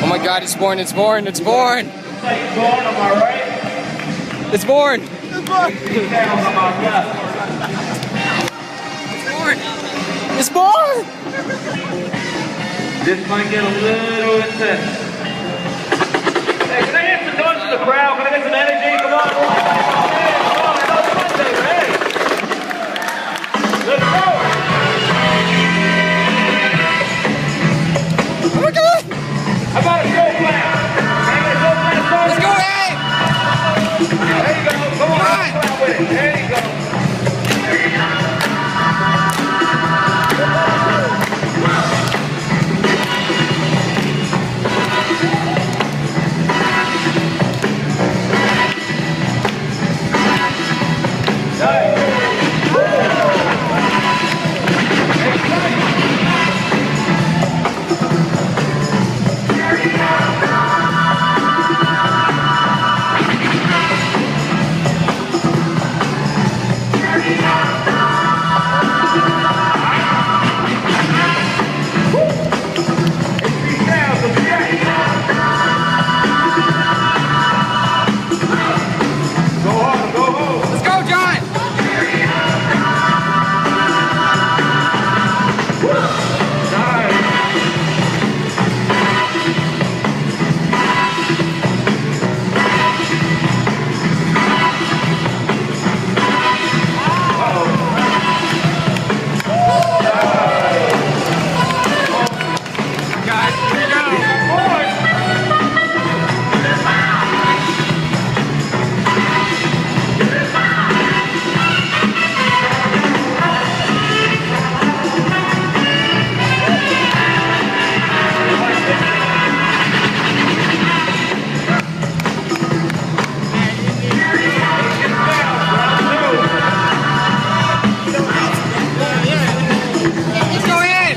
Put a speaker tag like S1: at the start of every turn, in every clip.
S1: Oh my God, it's born, it's born, it's born!
S2: It's born, am I right?
S1: It's born!
S2: It's born, am I right?
S1: It's born!
S2: This might get a little intense. Hey, can I get some noise from the crowd? Can I get some energy? Come on, come on, another Monday, hey! Let's go!
S1: Oh my God!
S2: How about a show clap? Can I get a show clap song?
S1: Let's go, hey!
S2: There you go, come on, clap with it. There you go.
S1: Let's go, John! Guys, here we go! Let's go in!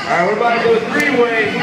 S2: All right, we're about to do a three-way.